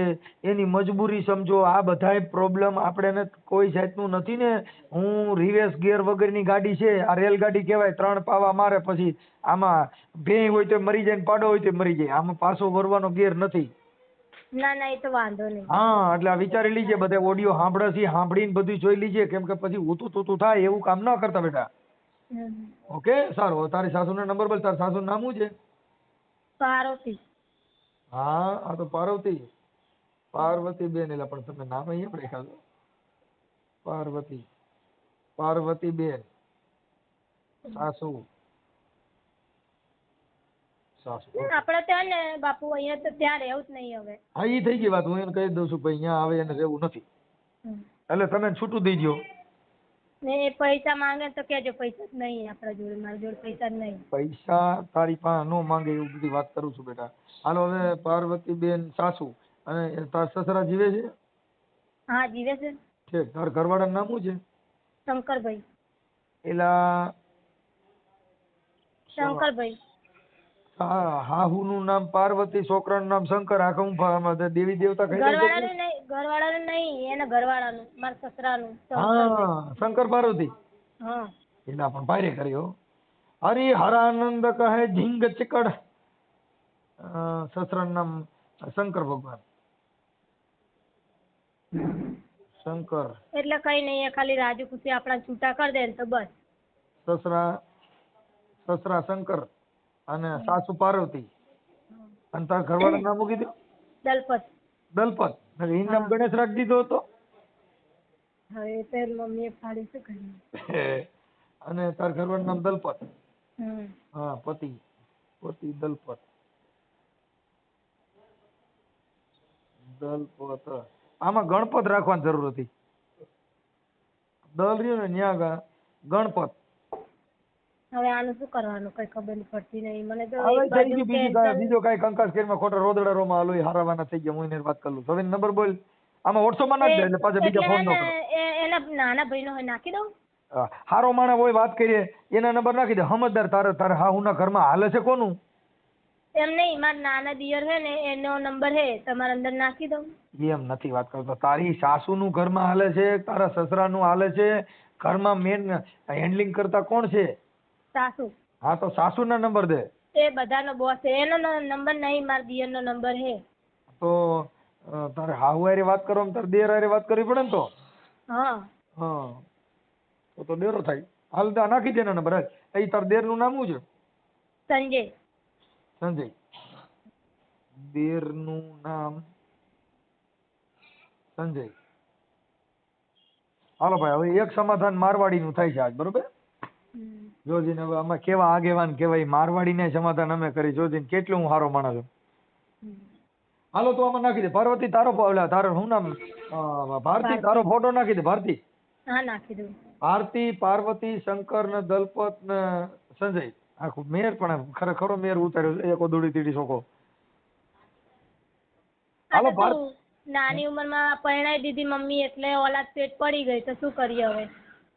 એની મજબૂરી સમજો. આ બધાય પ્રોબ્લેમ આપણે કોઈ જાતનું નથી ને. હું રિવેર્સ ગિયર વગરની ગાડી છે, આ રેલગાડી કહેવાય. 3 પાવા મારે પછી આમાં ભેંય હોય તો મરી જાય ને પાડો હોય તો મરી જાય. આમાં પાછો વરવાનો ગિયર નથી. ના ના એ તો વાંધો નહીં. હા એટલે આ વિચારી લીજે. બધા ઓડિયો સાંભળે છે, સાંભળીને બધું જોઈ લીજે. કેમ કે પછી ઊતું થાય એવું કામ ન કરતા બેટા. ઓકે સારું. તારી સાસુનો નંબર બોલ. તારી સાસુનું નામ શું છે? પાર્વતી. હા આ તો પાર્વતી. પાર્વતી બેન. એટલે પણ તમે નામ અહીંયા લખ્યા છો. પાર્વતી બેન સાસુ. આપણે ત્યાં ને બાપુ અહીંયા તો ત્યાં રહેવું જ નહીં હવે. હા એ થઈ ગઈ વાત. હું એને કહી દઉં છું ભાઈ અહીંયા આવે એને રહેવું નથી. એટલે તમે છૂટું દઈ દો. ને એ પૈસા માંગે તો કેજો. પૈસા જ નહીં આપણા જોડે. મારી જોડે પૈસા જ નહીં. પૈસા તારી પાસે નો માંગે એવું બધી વાત કરું છું બેટા. હાલો હવે પાર્વતી બેન સાસુ. અને તાર સસરા જીવે છે? હા જીવે છે. ઠીક. તાર ઘરવાળાનું નામ શું છે? શંકરભાઈ. એલા શંકરભાઈ. હાહુનું નામ પાર્વતી, છોકરાનું નામ શંકર. આખું દેવી દેવતા કઈ ઘરવાળાનું નહીં. ઘરવાળાનું નહીં, એના ઘરવાળાનું, મારા સસરાનું. હા શંકર પાર્વતી. હા એના પણ ભારે કર્યો. હરિ હરાનંદ કહે ઝીંગ ચિકડ. સસરાનું નામ શંકર ભગવાન. શંકર એટલે કઈ નહીં. એ ખાલી રાજુ ખુશી આપણા છૂટા કરી દે ને તો બસ. સસરા શંકર અને સાસુ પાર્વતી. અને તારા ઘરવાળાનું નામ શું કીધું? દલપત. દલપત. એનું નામ ગણેશ રાખી દીધો હતો. હવે તે મમ્મીએ ફાડી શું કર્યું. અને તારા ઘરવાળાનું નામ દલપત. હમ. હા પતિ દલપત. આમાં ગણપત રાખવાની જરૂર હતી. દલ રહ્યું ને ન્યા ગણપત. હવે આનું શું કરવાનું કઈ ખબર પડતી નહીં મને તો. હવે થઈ ગયું બીજો કઈ કંકાસ કેરમાં ખોટા રોદડા રોમાં આલોય હારાવાના થઈ ગયા. હું એને વાત કરું. હવે નંબર બોલ. આમાં WhatsApp માં નાખ દે એટલે પાછા બીજા ફોન ન કરો. એના નાના ભાઈનો હોય નાખી દઉં. હારો માણસ હોય વાત કરીએ એના નંબર નાખી દે. સમજદાર. તારે હાહુના ઘરમાં હાલે છે કોનું? એમ નહીં. મારા નાના દિયર છે ને એનો નંબર છે. તમારા અંદર નાખી દઉં. એમ નથી વાત કરતો. તારી સાસુનું ઘરમાં હાલે છે, તારા સસરાનું હાલે છે. ઘરમાં મેન હેન્ડલિંગ કરતા કોણ છે? સાસુ. હા તો સાસુના નંબર દે. એ બધાનો બોસ છે. એનો નંબર નહીં, મારા દિયરનો નંબર છે. તો તારે હાહુ હારે વાત કરો તારે દેર હારે વાત કરવી પડે ને તો. હા તો ડેરો થાય. હાલ નાખી દે નંબર. હાલ તાર દેર નું નામ શું છે? સંજય. દેર નું નામ સંજય. હાલો ભાઈ હવે એક સમાધાન મારવાડી નું થાય છે આજ. બરોબર. જોજીને હવે આમાં કેવા આગેવાન કેવાય. મારવાડી ને સમાધાન અમે કરી. જોજીને કેટલું હું સારો માણસ છું. હાલો તો આમાં નાખી દે. પાર્વતી તારો તારો શું નામ? ભારતી. તારો ફોટો નાખી દે. ભારતી. હા નાખી દઉં. ભારતી, પાર્વતી, શંકર ને દલપત ને સંજય. આખું મેર પણ ખરેખરો મેર ઉતાર્યો છે. એકો દોડી તીડી શોકો. હાલો નાની ઉંમરમાં પરણાઈ દીધી મમ્મી એટલે ઓલાદ પેટ પડી ગઈ તો શું કરીએ હવે.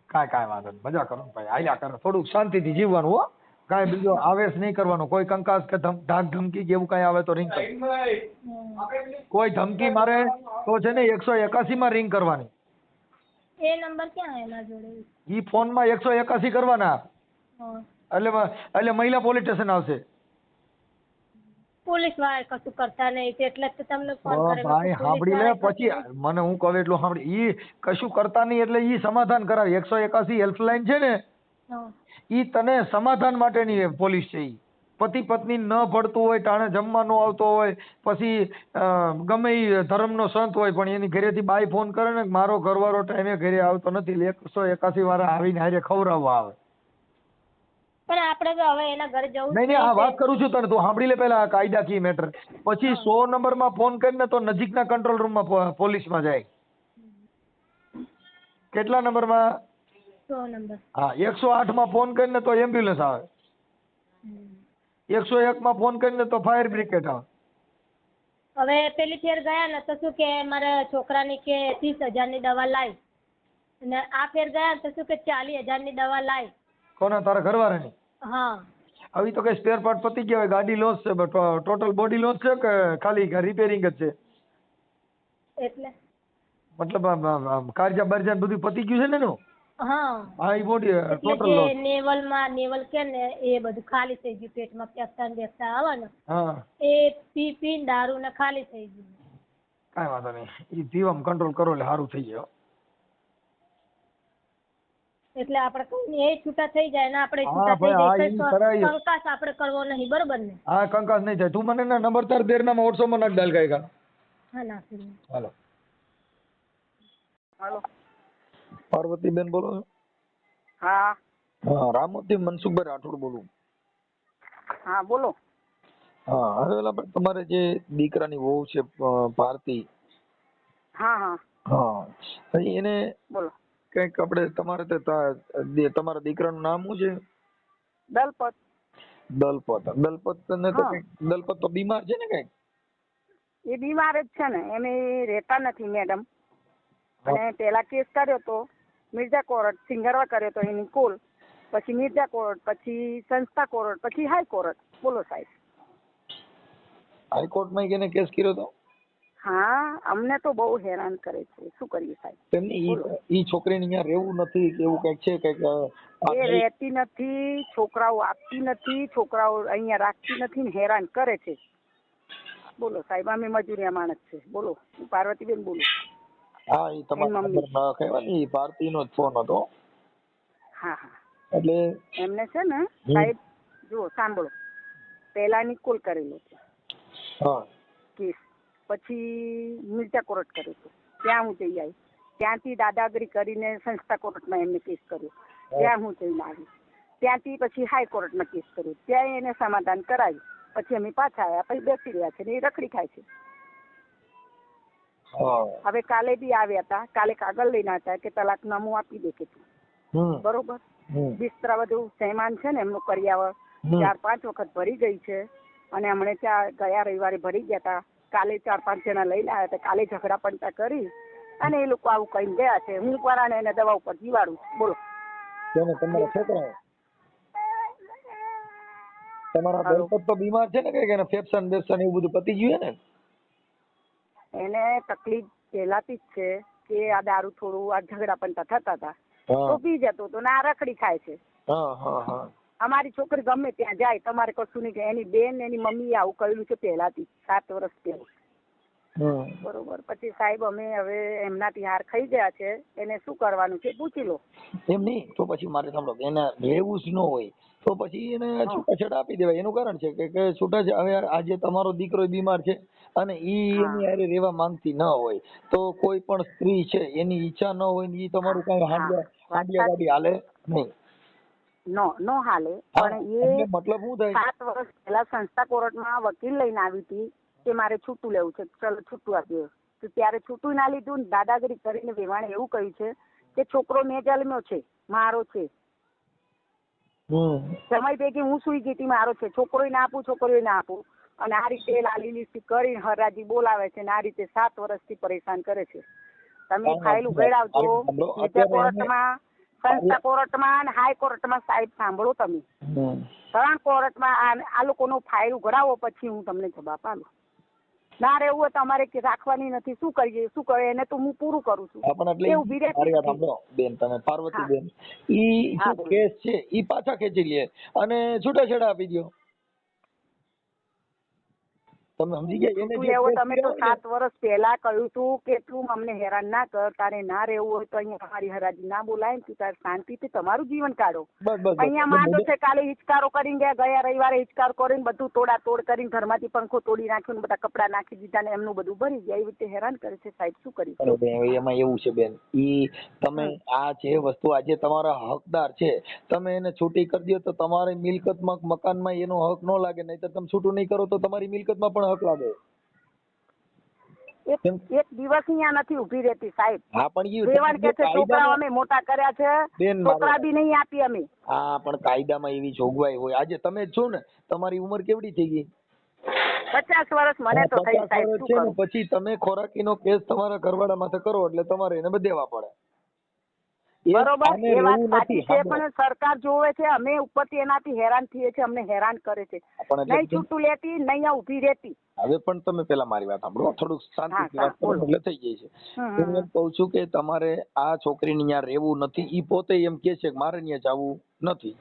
કાંઈ વાંધો નહીં. મજા કરો ભાઈ. હાલ્યા કરો. થોડુંક શાંતિથી જીવવાનું હો. કાંઈ બીજો આવેશ નહીં કરવાનો. કોઈ કંકાસ કે ધાક ધમકી જેવું કાંઈ આવે તો રિંગ કર. કોઈ ધમકી મારે તો છે ને 181 માં રિંગ કરવાની. એ નંબર ક્યાં એના જોડે? ઈ ફોન માં 181 કરવાના. એટલે મહિલા પોલીસ સ્ટેશન આવશે. પોલીસ વાળા કશું કરતા નહીં એટલે જ તમને ફોન કર્યો. ભાઈ સાંભળી લે પછી મને હું કહું એટલું સાંભળી. ઈ કશું કરતા નહીં એટલે ઈ સમાધાન કરાવે. 181 હેલ્પલાઇન છે ને ઈ તને સમાધાન માટેની પોલીસ છે. ઈ પતિ પત્ની ન ભળતું હોય, ટાણે જમવા ન આવતો હોય, પછી ગમે ઈ ધર્મનો સંત હોય પણ એની ઘરેથી બાઈ ફોન કરે ને મારો ઘરવાળો ટાઈમે ઘરે આવતો નથી, 181 વાળા આવીને હારે ખવડાવવા આવે. પણ આપણે તો હવે એના ઘરે જવું નહીં આ વાત કરું છું તને. તું સાંભળી લે પેલા કાયદાકીય મેટર. પછી 100 નંબરમાં ફોન કરીને તો નજીકના કંટ્રોલ રૂમમાં પોલીસમાં જાય. કેટલા નંબરમાં? 100 નંબર. હા 108 માં ફોન કરીને તો એમ્બ્યુલન્સ આવે. 101 માં ફોન કરીને તો ફાયર બ્રિગેડ આવે. હવે પેલી ફેર ગયા ને તો શું કે મારા છોકરાની કે 30,000 ની દવા લાવી અને આ ફેર ગયા તો શું કે 40,000 ની દવા લાવી. કોના તારા ઘરવાળાની? હા. હવે તો કઈ સ્પેર પાર્ટ પતી ગયા હોય, ગાડી લોસ છે, ટોટલ બોડી લોસ છે કે ખાલી રિપેરિંગ જ છે? એટલે મતલબ કારજા બારજા બધું પતી ગયું છે ને એનું? હા એ બોડી એટલે ટોટલ જે લોસ. નેવલ કે ને એ બધું ખાલી થઈ ગયું, પેટમાં બેસતા આવે ને હા એ પી દારૂ ને ખાલી થઈ ગયું. કાંઈ વાંધો નહીં, એ જીવમ કંટ્રોલ કરો એટલે સારું થઈ જાય. એટલે આપણે કઈ નહીં, એ છૂટા થઈ જાય ને આપણે હા છૂટા થઈ ભાઈ, હા જાય. ઈ કરાય. કંકાસ આપણે કરવો નહીં, બરોબર ને? હા કંકાસ નહીં થાય. તું મને ના નંબર તાર દેરનામાં WhatsApp માં નાખ ડાલ કાંઈ. હા નાખી. હાલો. હાલો. પાર્વતીબેન બોલો છો? હા. હા, રામોથી મનસુખભાઈ રાઠોડ બોલું. હા બોલો. હા, હવે આપણે તમારે જે દીકરાની વહુ છે ભારતી. હા હા. હા, એને બોલો. કંઈક આપણે તમારે તમારા દીકરાનું નામ શું છે? દલપત. દલપત ને તો કંઈક દલપત તો બીમાર છે ને કંઈક? એ બીમાર જ છે ને, એને રહેતા નથી મેડમ. અને પેલા કેસ કર્યો તો મિર્ઝા કોર્ટ, સિંગરવા કર્યો તો એની કુલ, પછી મિર્ઝા કોર્ટ, પછી સંસ્થા કોર્ટ, પછી હાઈકોર્ટ. બોલો સાહેબ. હાઈકોર્ટમાં કેને કેસ કર્યો તો? હા, અમને તો બહુ હેરાન કરે છે, શું કરીએ સાહેબ? ઈ છોકરીને અહીંયા રહેવું નથી કે એવું કંઈક છે? કંઈક એ રહેતી નથી, છોકરાઓ આપતી નથી, છોકરાઓ અહીંયા રાખતી નથી ને હેરાન કરે છે. બોલો સાહેબ, અમે મજૂરિયા માણસ છે. બોલો, હું પાર્વતીબેન બોલું. હા, એ તમારા નંબર ના કહેવાય, એ ભારતીનો જ ફોન હતો. હા હા. એટલે એમને છે ને સાહેબ, જુઓ સાંભળો, પહેલાની કોલ કરેલો છે કેસ, પછી મિર્ઝા કોર્ટ કર્યો હતો, ત્યાં હું જઈ આવી. ત્યાંથી દાદાગીરી કરીને સંસ્થા કોર્ટમાં એમને કેસ કર્યો, ત્યાં હું જઈને આવી. ત્યાંથી પછી હાઈકોર્ટમાં કેસ કર્યો, ત્યાં એને સમાધાન કરાવ્યું. પછી અમે પાછા આવ્યા, પછી બેસી રહ્યા છે ને એ રખડી ખાય છે. હવે કાલે બી આવ્યા હતા, કાલે કાગળ લઈને હતા કે તલાકનામું આપી દે કે તું, બરોબર. બિસ્તરા બધું સહેમાન છે ને એમનું કરિયાવર 4-5 વખત ભરી ગઈ છે. અને હમણે ગયા રવિવારે ભરી ગયા હતા. કાલે 4-5 જણા લઈને આવ્યા હતા. કાલે ઝઘડા પંટા કરી અને એ લોકો આવું કહીને ગયા છે. હું પરાણે એને દવા ઉપર જીવાડું. બોલો. તમારા છોકરા તમારા દલપત તો બીમાર છે ને, કઈ ફેફસા બેફસા એવું બધું પતી ગયું ને? એને તકલીફ પહેલાથી જ છે કે આ દારૂ થોડું આ ઝઘડા પંટા થતા હતા તો પી જતો તો ને આ રખડી ખાય છે. અમારી છોકરી ગમે ત્યાં જાય, તમારે કશું નહીં કે એની બેન એની મમ્મી આવું કહેલું છે પહેલાથી 7 વર્ષ પહેલા. બરોબર. પછી સાહેબ અમે હવે એમનાથી હાર ખાઈ ગયા છે, એને શું કરવાનું છે પૂછી લો. એમ નહીં તો પછી મારે સાંભળો, એને રહેવું જ ન હોય તો પછી એને છૂટાછેડા આપી દેવાય. એનું કારણ છે કે છૂટાછેડા, હવે આજે તમારો દીકરો બીમાર છે અને એની હારે રહેવા માંગતી ન હોય તો કોઈ પણ સ્ત્રી છે એની ઈચ્છા ન હોય ને એ તમારું કઈ હાંડિયા ગાડી હાલે નહીં. નો હાલે. પણ એ મતલબ શું થાય, 7 વર્ષ પહેલા સંસ્થા કોર્ટમાં વકીલ લઈને આવી હતી કે મારે છૂટું લેવું છે, ચલો છૂટું આપીએ. તો ત્યારે છૂટું ના લીધું ને દાદાગીરી કરીને વેવાણે એવું કહ્યું છે કે છોકરો મેં જન્મ્યો છે, મારો છે. સમય ભેગી હું સુઈ ગઈ હતી, મારો છે. છોકરો ના આપું, છોકરીઓ ના આપું. અને આ રીતે લાલી લીસી કરી હરાજી બોલાવે છે ને આ રીતે 7 વર્ષથી પરેશાન કરે છે. તમે ફાઇલ ઉઘાડાવજો નીચે કોર્ટમાં, સંસ્થા કોર્ટમાં અને હાઈકોર્ટમાં. સાહેબ સાંભળો, તમે 3 કોર્ટમાં આ લોકોનો ફાઇલ ઉઘડાવો, પછી હું તમને જવાબ આપું. ના રહેવું હોય તો અમારે રાખવાની નથી. શું કરીએ, શું કરે એને તો હું પૂરું કરું છું. એ ઉભી રહેતી બેન, તમે પાર્વતી બેન, ઈ કેસ છે ઈ પાછા ખેંચી લે અને છૂટાછેડા આપી દો. તમે સમજી ગયા? તમે તો 7 વર્ષ પહેલા કહ્યું તું કે તું અમને હેરાન ના કર, તારે ના રહેવું હોય તો અહીંયા તમારી હરાજી ના બોલાય, તું તારે શાંતિથી તમારું જીવન કાઢો. અહીંયા માંડો છે, કાલે હિચકારો કરીને ગયા રવિવારે હિચકારો કરીને બધું તોડા તોડ કરીને ઘરમાંથી પંખો તોડી નાખ્યો, બધા કપડા નાખી દીધા ને એમનું બધું ભરી ગયા. એવી રીતે હેરાન કરે છે સાહેબ, શું કરી? એમાં એવું છે બેન, ઈ તમે આ જે વસ્તુ આજે તમારા હકદાર છે, તમે એને છૂટી કરી દો તો તમારી મિલકતમાં મકાનમાં એનો હક ન લાગે, નહીતર તમે છૂટું નહીં કરો તો તમારી મિલકતમાં પણ હક લાગે. એક દિવસ અહીંયા નથી ઉભી રહેતી સાહેબ. હા પણ રેવાણ કે છે છોકરાઓ અમે મોટા કર્યા છે, છોકરા બી નહીં આપી અમે. હા પણ કાયદામાં એવી જોગવાઈ હોય. આજે તમે છો ને, તમારી ઉંમર કેવડી થઈ ગઈ? 50 વર્ષ મને તો થઈ સાહેબ. શું કરું? પછી તમે ખોરાકીનો કેસ તમારા ઘરવાળા માથે કરો એટલે તમારે એને બધેવા પડે. બરોબર, આને એ વાત રહેવું સાચી નથી. છે, સાંભળો. પણ સરકાર જોવે છે, અમે ઉપરથી એનાથી હેરાન થઈએ છીએ, અમને હેરાન કરે છે. પણ એટલે નહીં છૂટું લેતી, નહીં આ ઊભી રહેતી. હવે પણ તમે પેલા મારી વાત સાંભળો, થોડુંક શાંતિથી વાત કરો એટલે થઈ જાય છે. હું એમ કહું છું કે તમારે આ છોકરીને ત્યાં રહેવું નથી. ઈ પોતે એમ કે છે કે મારે ત્યાં જવું નથી.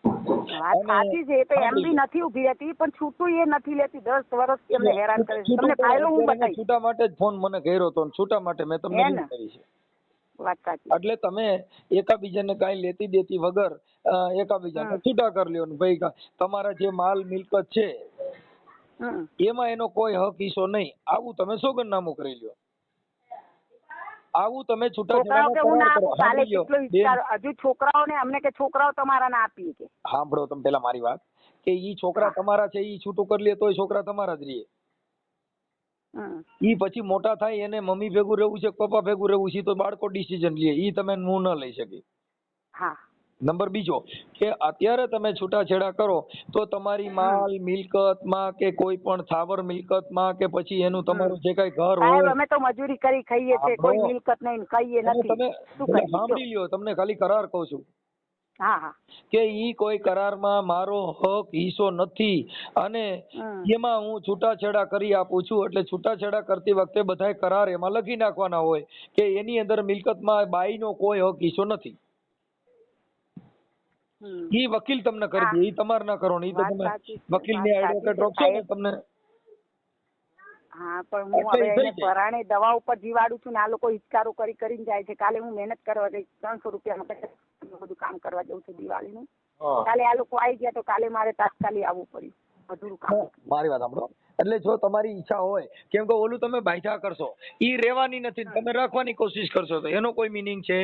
વાત સાચી છે, એ તો એમ બી નથી ઊભી રહેતી, પણ છૂટું એ નથી લેતી. 10 વર્ષથી અમને હેરાન કરે છે. તમને ફાઇલો હું બતાવીશ. છૂટા માટે જ ફોન મને કર્યો હતો, છૂટા માટે મેં તમને હે ને? કરી છે. વાત સાચી. એટલે તમે એકાબીજાને કાંઈ લેતી દેતી વગર એકાબીજાને છૂટા કરી લ્યો ને ભાઈ તમારા જે માલ મિલકત છે એમાં એનો કોઈ હક હિસ્સો નહીં. આવું તમે સોગંદનામું કરી લ્યો. આવું તમે છોકરાઓ કે હું ના આપું, કાલે છૂટાછેડાનો કેટલો વિચારો. હજુ છોકરાઓને અમને કે છોકરાઓ તમારા ના આપીએ કે. સાંભળો તમે પેલા મારી વાત, કે ઈ છોકરા તમારા છે, ઈ છૂટું કરી લે તોય છોકરા તમારા જ રહીએ. ઈ પછી મોટા થાય એને મમ્મી ભેગું રહેવું છે, પપ્પા ભેગું રહેવું છે, તો બાળકો ડિસિઝન લે. ઈ તમે હું ન લઈ શકી. હા. નંબર બીજો કે અત્યારે તમે છૂટાછેડા કરો તો તમારી માલ મિલકતમાં કે કોઈ પણ સ્થાવર મિલકતમાં કે પછી એનું તમારું જે કઈ ઘર હોય, અમે તો મજૂરી કરી ખાઈએ છીએ, કોઈ મિલકત નહીં, કહીએ નથી. તમે સાંભળી લ્યો, તમને ખાલી કરાર કહું છું. હા હા. કે ઈ કોઈ કરારમાં મારો હક હિસ્સો નથી અને એમાં હું છૂટાછેડા કરી આપું છું. એટલે છૂટાછેડા કરતી વખતે બધાય કરાર એમાં લખી નાખવાના હોય કે એની અંદર મિલકતમાં બાઈનો કોઈ હક હિસ્સો નથી. ઈ વકીલ તમને કરી દે, ઈ તમારે ના કરો ને. ઈ તો તમે વકીલની એડવોકેટ રોકશો ને તમને. હા, પણ હું હવે એને પરાણે દવા ઉપર જીવાડું છું ને આ લોકો હિચકારો કરી કરીને જાય છે. કાલે હું મહેનત કરવા ગઈ, 300 રૂપિયામાં બધું કામ કરવા જવું છે દિવાળીનું. કાલે આ લોકો આવી ગયા તો કાલે મારે તાત્કાલિક આવવું પડ્યું અધૂરું કામ. મારી વાત સાંભળો, એટલે જો તમારી ઈચ્છા હોય, કેમ કે ઓલું તમે બાયધા કરશો, ઈ રહેવાની નથી, તમે રાખવાની કોશિશ કરશો તો એનો કોઈ મિનિંગ છે?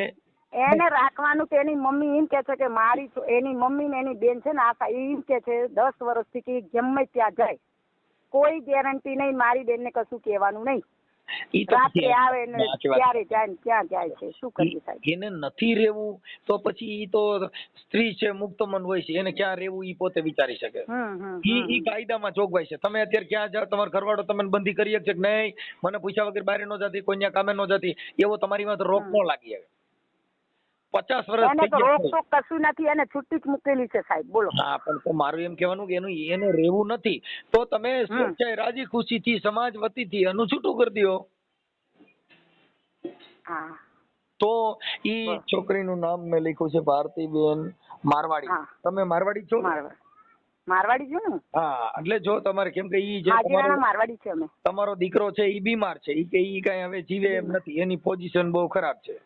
એને રાખવાનું. તેની મમ્મી એમ કે છે કે મારી એની મમ્મી ને એની બેન છે ને આશા, એમ કે છે 10 વર્ષથી કે ગમે ત્યાં જાય, કોઈ ગેરંટી નહીં. મારી બેન ને કશું કહેવાનું નહીં. રાત્રે આવે ને ત્યારે જાય ને ક્યાં જાય છે, શું કરીએ સાહેબ? એને નથી રહેવું તો પછી ઈ તો સ્ત્રી છે, મુક્ત મન હોય છે, એને ક્યાં રહેવું ઈ પોતે વિચારી શકે. ઈ કાયદામાં જોગવાઈ છે. તમે અત્યારે ક્યાં જાવ, તમારો ઘરવાળો તમને બંધી કરી શકે કે નહીં, મને પૂછ્યા વગર બહાર ન જતી, કોઈ કામે ન જતી, એવો તમારી માં રોક ન લાગી આવે. 50 વર્ષ એને તો રોક ટોક કશું નથી, એને છૂટી જ મૂકેલી છે સાહેબ. બોલો. હા, પણ તો મારું એમ કહેવાનું કે એને રહેવું નથી તો તમે સ્વેચ્છાએ રાજી ખુશીથી સમાજ વતીથી એનું છૂટું કરી દો. હા. તો ઈ છોકરીનું નામ મેં લખ્યું છે ભારતીબેન મારવાડી. તમે મારવાડી છો? મારવાડી છું ને. હા, એટલે જો તમારે, કેમ કે ઈ જે મારવાડી છે, અમે તમારો દીકરો છે ઈ બીમાર છે, ઈ કે ઈ કઈ હવે જીવે એમ નથી, એની પોઝિશન બહુ ખરાબ છે.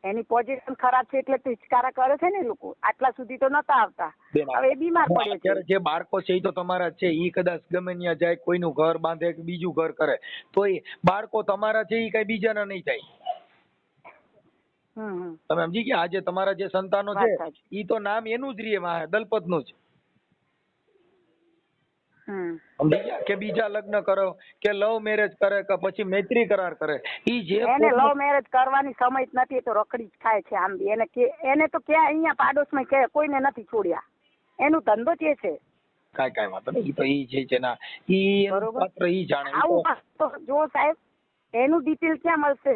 એની પોઝિશન ખરાબ છે એટલે હિચકારા કરે છે ને લોકો. આટલા સુધી તો નતા આવતા, હવે એ બીમાર પડ્યો છે. જે બાળકો છે એ તો તમારા છે, ઈ કદાચ ગમે ત્યાં જાય, કોઈનું ઘર બાંધે કે બીજું ઘર કરે તો એ બાળકો તમારા છે, ઈ કઈ બીજાના નહીં થાય. તમે સમજી ગયા? આજે તમારા જે સંતાનો છે ઈ તો નામ એનું જ રહે, દલપત નું જ. સમજી ગયા? કે બીજા લગ્ન કરો કે લવ મેરેજ કરે કે પછી મૈત્રી કરાર કરે, ઈ જે એને લવ મેરેજ કરવાની સમય જ નથી, તો રખડી જ ખાય છે આમ બી. એને તો ક્યાં અહીંયા પાડોશમાં કે કોઈને નથી છોડ્યા, એનું ધંધો જ છે. કાઈ વાંધો નહીં, ઈ તો ઈ જે છે ના, ઈ માત્ર ઈ જાણે. આવું જો સાહેબ, એનું ડિટેલ ક્યાં મળશે?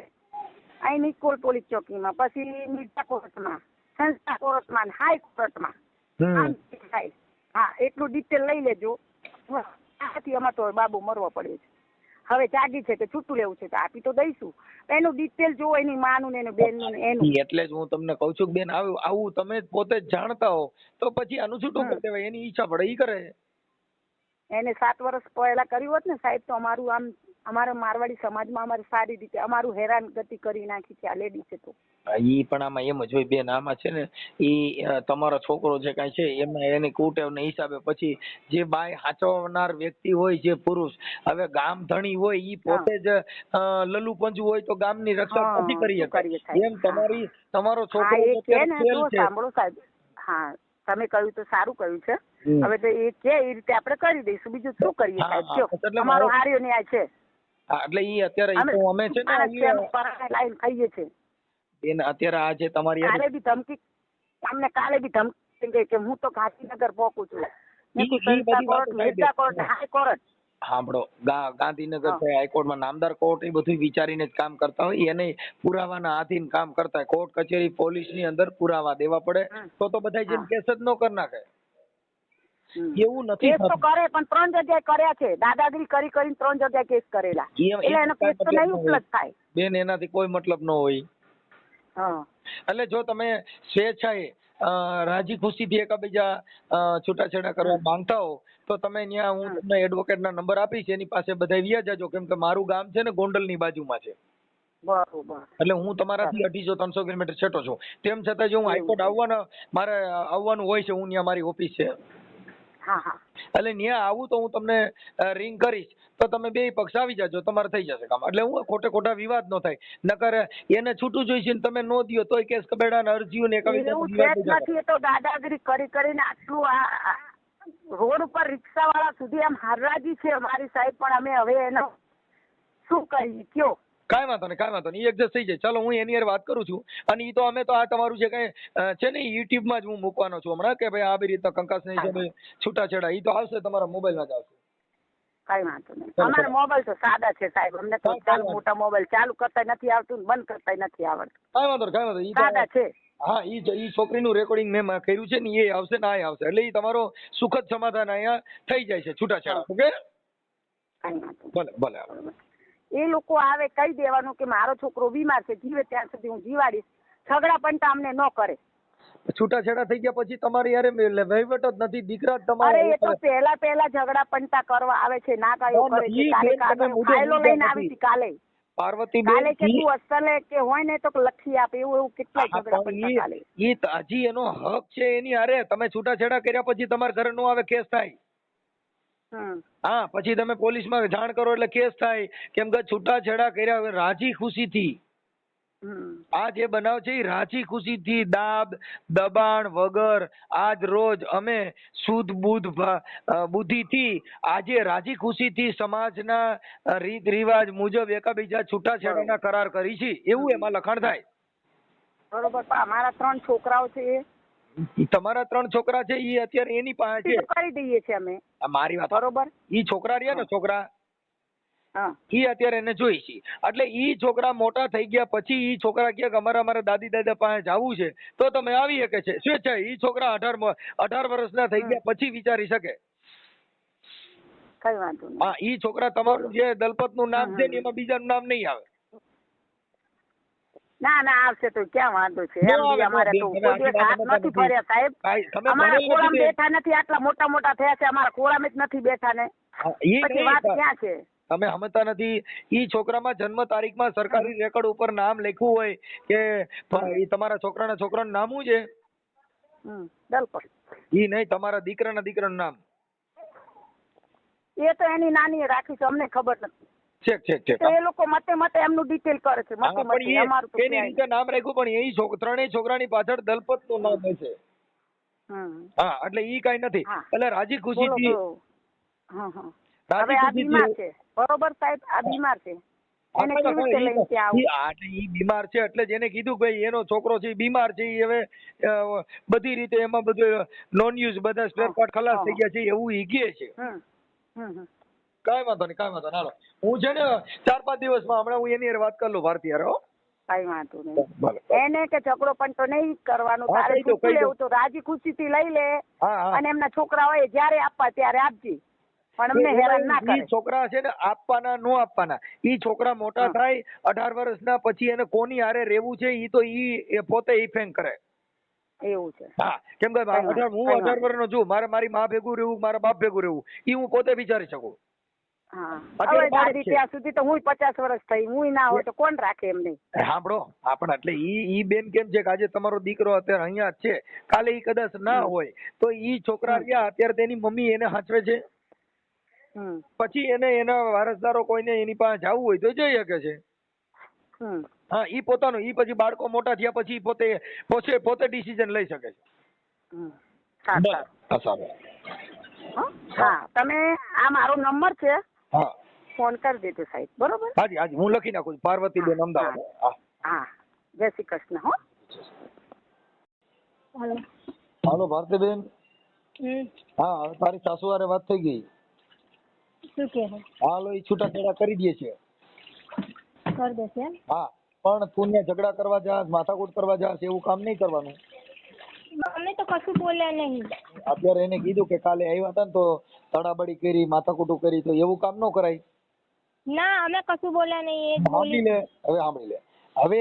અહીં નિકોલ પોલીસ ચોકીમાં, પછી મિર્ઝા કોર્ટમાં, સંસ્થા કોર્ટમાં, હાઈ કોર્ટમાં. હા, એટલું ડિટેલ લઈ લેજો. આથી અમાર તો બાબુ મરવા પડ્યો છે. હવે જાગી છે કે છૂટું લેવું છે તો આપી તો દઈશું. એનું ડિટેલ જો, એની માનું ને એનું બેનનું ને એનું. એટલે જ હું તમને કઉ છું બેન, આવું તમે પોતે જ જાણતા હો તો પછી આનું છૂટું કરી દેવાય. એની ઈચ્છા પડે ઈ કરે. એને 7 વર્ષ પહેલા કર્યું હોત ને સાહેબ તો અમારું આમ, અમારા મારવાડી સમાજમાં અમારે સારી રીતે અમારું હેરાનગતિ કરી નાખી છે આ લેડી છે. તો ઈ પણ આમાં એમ જ હોય બેન, આમાં છે ને ઈ તમારો છોકરો જે કાંઈ છે એમાં એની કુટેવના હિસાબે પછી જે બાય હાચવનાર વ્યક્તિ હોય, જે પુરુષ, હવે ગામ ધણી હોય, ઈ પોતે જ લલ્લુ પંજુ હોય તો ગામની રક્ષા નથી કરી શકે. એમ તમારો છોકરો સાંભળો સાહેબ, હા તમે કહ્યું તો સારું કહ્યું છે. હવે તો એ કે એ રીતે આપણે કરી દઈશું, બીજું શું કરીએ સાહેબ? અમારો હાર્યો ન્યાય છે. એટલે ઈ અત્યારે અમે છે ને લાઈન ખાઈએ છે બેન. અત્યારે આ જે તમારી કાલે બી ધમકી, અમને કાલે બી ધમકી કે હું તો ગાંધીનગર પહોંચું છું. Mirza court, high court. સાંભળો, ગાંધીનગર છે, હાઈકોર્ટમાં નામદાર કોર્ટ એ બધું વિચારીને જ કામ કરતા હોય, એને પુરાવાના આધીન કામ કરતા હોય. કોર્ટ કચેરી પોલીસ ની અંદર પુરાવા દેવા પડે તો બધા જેમ કેસ જ ન કરી નાખે. એવું નથી કેસ તો કરે, પણ 3 જગ્યાએ કર્યા છે, દાદાગીરી કરી કરીને 3 જગ્યાએ કેસ કરેલા, એટલે એનો કેસ તો નહીં ઉપલબ્ધ થાય બેન. એનાથી કોઈ મતલબ ન હોય. એટલે જો તમે સ્વેચ્છાએ રાજી ખુશીથી એકબીજા છૂટાછેડા કરવા માંગતા હો તો તમે ત્યાં, હું તમને એડવોકેટના નંબર આપીશ, એની પાસે બધા વ્યા જજો, કેમ કે મારું ગામ છે ને ગોંડલની બાજુમાં છે. બરોબર. એટલે હું તમારાથી 250-300 કિલોમીટર છેટો છું. તેમ છતાં જો હું હાઈકોર્ટ મારે આવવાનું હોય છે, હું ત્યાં મારી ઓફિસ છે, એટલે ત્યાં આવું તો હું તમને રિંગ કરીશ, તો તમે બે પક્ષ આવી જાજો, તમારે થઈ જશે કામ. એટલે હું ખોટા વિવાદ ન થાય, નકર એને છૂટું જોઈશે ને તમે નો દિયો તોય કેસ કબેડા ને અરજીઓ ને નથી. તો દાદાગીરી કરીને આટલું રોડ ઉપર રિક્ષા વાળા સુધી આમ હરાજી છે અમારી સાહેબ, પણ અમે હવે એનો શું કરીએ કયો? કાંઈ વાંધો નહીં, એડજસ્ટ થઈ જાય. ચાલો, હું એની યાર વાત કરું છું. અને ઈ તો અમે તો આ તમારું જે કઈ છે ને યુટ્યુબમાં જ હું મૂકવાનો છું હમણાં, કે ભાઈ આવી રીતના કંકાસના હિસાબે છૂટાછેડા, ઈ તો આવશે તમારા મોબાઈલમાં જ આવશે. કઈ વાંધો નહીં. અમારા મોબાઈલ તો સાદા છે સાહેબ, અમને તો મોટા મોબાઈલ ચાલુ કરતા નથી આવતું, બંધ કરતા નથી આવડતું. કાંઈ વાંધો ઈ સાદા છે. હા, ઈ છોકરીનું રેકોર્ડિંગ મેં કર્યું છે ને, એ આવશે ને આ આવશે, એટલે ઈ તમારો સુખદ સમાધાન અહીંયા થઈ જાય છે છૂટાછેડા. ઓકે, કઈ વાંધો ભલે ભલે. એ લોકો આવે કહી દેવાનું કે મારો છોકરો બીમાર છે, જીવે ત્યાં સુધી હું જીવાડીશ, ઝઘડા પણ અમને ન કરે. છૂટાછેડા થઈ ગયા પછી તમારે યાર વહીવટ જ નથી, દીકરા જ તમારે. અરે એ તો પહેલા ઝઘડા પંટા કરવા આવે છે, ના કાયો કરે છે. કાલે ફાઇલો લઈને આવી હતી કાલે પાર્વતી કાલે કે તું અસલે કે હોય ને તો લખી આપે, એવું કેટલાય ઝઘડા પંટા કાલે. ઈ હજી એનો હક છે એની હારે. તમે છૂટાછેડા કર્યા પછી તમારા ઘરે નો આવે, કેસ થાય. હા, પછી તમે પોલીસમાં જાણ કરો એટલે કેસ થાય, કેમ કે છૂટાછેડા કર્યા રાજી ખુશીથી. આ જે બનાવ છે એ રાજી ખુશીથી, દાબ દબાણ વગર, આજ રોજ અમે શુદ્ધ બુદ્ધિથી આજે રાજી ખુશીથી સમાજના રીત રિવાજ મુજબ એકબીજા છૂટાછેડાના કરાર કરી છે, એવું એમાં લખાણ થાય. બરોબર. અમારા 3 છોકરાઓ છે. તમારા 3 છોકરા છે, એ અત્યારે એની પાસે છે, કરી દઈએ છીએ અમે. મારી વાત બરોબર. ઈ છોકરા રહ્યા ને, છોકરા ઈ અત્યારે એને જોઈ છે. એટલે ઈ છોકરા મોટા થઈ ગયા પછી ઈ છોકરા કે અમારા દાદી દાદા પાસે જવું છે તો તમે આવી શકે છે સ્વેચ્છા. ઈ છોકરા 18 વર્ષના થઈ ગયા પછી વિચારી શકે. કઈ વાંધો નહીં. હા, ઈ છોકરા તમારું જે દલપત નું નામ છે એમાં બીજાનું નામ નહીં આવે. ના આવશે તો ક્યાં વાંધો છે. અમારે તો કોઈ દિવસ હાથ નથી ફર્યા સાહેબ. અમારા ખોળામાં બેઠા નથી, આટલા મોટા થયા છે, અમારા ખોળામાં જ નથી બેઠા ને, પછી વાત ક્યાં છે? તમે સમજતા નથી. ઈ છોકરામાં જન્મ તારીખમાં સરકારી રેકોર્ડ ઉપર નામ લખ્યું હોય કે તમારા છોકરાનું નામ શું છે? દલપત. ઈ નહીં, તમારા દીકરાનું નામ. એ તો એની નાની રાખી છે, અમને ખબર નથી. છેક એ લોકો મતે એમનું ડિટેલ કરે છે. અમારું તો એની રીતે નામ રાખ્યું, પણ એ ત્રણેય છોકરાની પાછળ દલપત નું નામ છે. હા, એટલે ઈ કઈ નથી. એટલે રાજી ખુશીથી. હવે આ બીમાર છે, બરોબર સાહેબ, આ બીમાર છે. એને કેવી રીતે લઈને ત્યાં આવું? ઈ બીમાર છે એટલે જ એને કીધું કે એનો છોકરો છે બીમાર છે, હવે બધી રીતે એમાં બધું નોન યુઝ બધા સ્પેર પાર્ટ ખલાસ થઈ ગયા છે એવું ઈ કહે છે. કાંઈ વાંધો નહીં. હાલો, હું છે ને 4-5 દિવસમાં હમણાં હું એની વાત કરી લઉં ભારતી હારે. કઈ વાંધો નહીં. એને કે ઝઘડો પણ તો નહીં કરવાનો, તારે છૂટું લેવું તો રાજી ખુશીથી લઈ લે, અને એમના છોકરા હોય જ્યારે આપવા ત્યારે આપજે, પણ અમને હેરાન ના કરે. છોકરા છે ને આપવાના નો આપવાના, ઈ છોકરા મોટા થાય 18 વર્ષના પછી એને કોની હારે રહેવું છે ઈ તો ઈ પોતે ઇફેન્ડ કરે. એવું છે. હા, કેમ કે હું 18 વર્ષનો છું, મારે મારી માં ભેગું રહેવું, મારા બાપ ભેગું રહેવું, ઈ હું પોતે વિચારી શકું. ત્યાં સુધી તો હું 50 વર્ષ થઈ, હું ના હોય તો કોણ રાખે એમને. સાંભળો, આપણે એટલે ઈ બેન કેમ છે કે આજે તમારો દીકરો અત્યારે અહીંયા જ છે, કાલે ઈ કદાચ ના હોય તો ઈ છોકરા રહ્યા અત્યારે તેની મમ્મી એને સાચવે છે, પછી એને એના વારસદારો કોઈને એની પાસે જવું હોય તો જઈ શકે છે. હા, ઈ પોતાનું, ઈ પછી બાળકો મોટા થયા પછી પોતે ડિસિઝન લઈ શકે છે. હા, તમે આ મારો નંબર છે, હા, ફોન કરી દેજો સાહેબ, બરોબર? હાજી, હું લખી નાખું છું. પાર્વતીબેન, અમદાવાદ. હા, જય શ્રી કૃષ્ણ. હો, હાલો ભારતીબેન. હા, તારી સાસુ હારે વાત થઈ ગઈ. શું કે છે? હાલો એ છૂટાછેડા કરી દે છે. કરી દેશે એમ? હા, પણ તું ત્યાં ઝઘડા કરવા જા, માથાકૂટ કરવા જા, એવું કામ નહીં કરવાનું. અમે તો કશું બોલ્યા નહીં. અત્યારે એને કીધું કે કાલે આવ્યા હતા ને તો તડાબડી કરી, માથાકૂટ કરી, તો એવું કામ ન કરાય. ના અમે કશું બોલ્યા નહીં. એ જ સાંભળી લે, હવે સાંભળી લે. હવે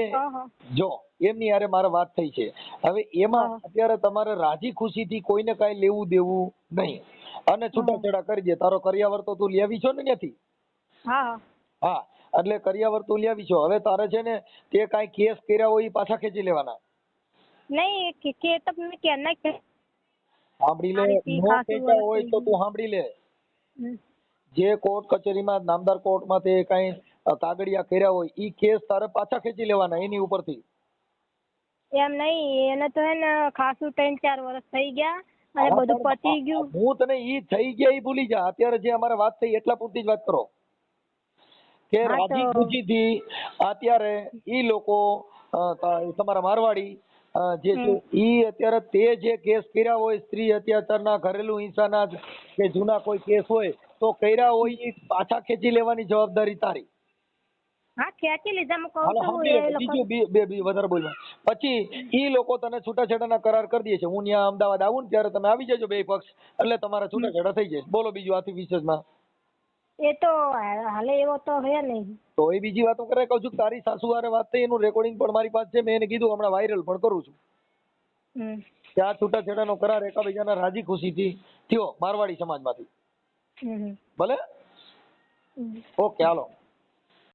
જો એમની યારે મારે વાત થઈ છે, હવે એમાં અત્યારે તમારે રાજી ખુશીથી કોઈને કાંઈ લેવું દેવું નહીં, અને છૂટાછેડા કરી દે. તારો કરિયાવર તો તું લેવી છો ને ત્યાંથી? હા હા, એટલે કરિયાવર તું લેવી છો. હવે તારે છે ને તે કાંઈ કેસ કર્યા હોય એ પાછા ખેંચી લેવાના. નહીં કે તો મેં ક્યારના સાંભળી લે, નો ખેંચ્યા હોય તો તું સાંભળી લે. જે કોર્ટ કચેરીમાં, નામદાર કોર્ટમાં તે કાંઈ કાગળિયા કર્યા હોય ઈ કેસ તારે પાછા ખેંચી લેવાના એની ઉપરથી. એમ નહીં, એને તો હે ને ખાસું 3-4 વર્ષ થઈ ગયા અને બધું પતી ગયું. હું તને ઈ થઈ ગયા ઈ ભૂલી જા. અત્યારે જે અમારે વાત થઈ એટલા પૂરતી જ વાત કરો કે રાજી ખુશીથી અત્યારે ઈ લોકો તમારા મારવાડી જે છે ઈ અત્યારે તે જે કેસ કર્યા હોય સ્ત્રી અત્યાચારના, ઘરેલું હિંસાના કે જૂના કોઈ કેસ હોય તો કર્યા હોય ઈ પાછા ખેંચી લેવાની જવાબદારી તારી. હા, ખેંચી લીધા. હું કહું હાલો, છું બીજું બે વધારે બોલવા. પછી ઈ લોકો તને છૂટાછેડાના કરાર કરી દે છે. હું ત્યાં અમદાવાદ આવું ને ત્યારે તમે આવી જજો બે પક્ષ, એટલે તમારા છૂટાછેડા થઈ જાય. બોલો બીજું આથી વિશેષમાં? એ તો હાલે એવો તો હે નહીં. તો એ બીજી વાતો કરે. કહું છું તારી સાસુ હારે વાત થઈ, એનું રેકોર્ડિંગ પણ મારી પાસે છે. મેં એને કીધું હમણાં વાયરલ પણ કરું છું કે આ છૂટાછેડાનો કરાર એકાબીજાના રાજી ખુશીથી થયો મારવાડી સમાજમાંથી. ભલે, ઓકે, હાલો.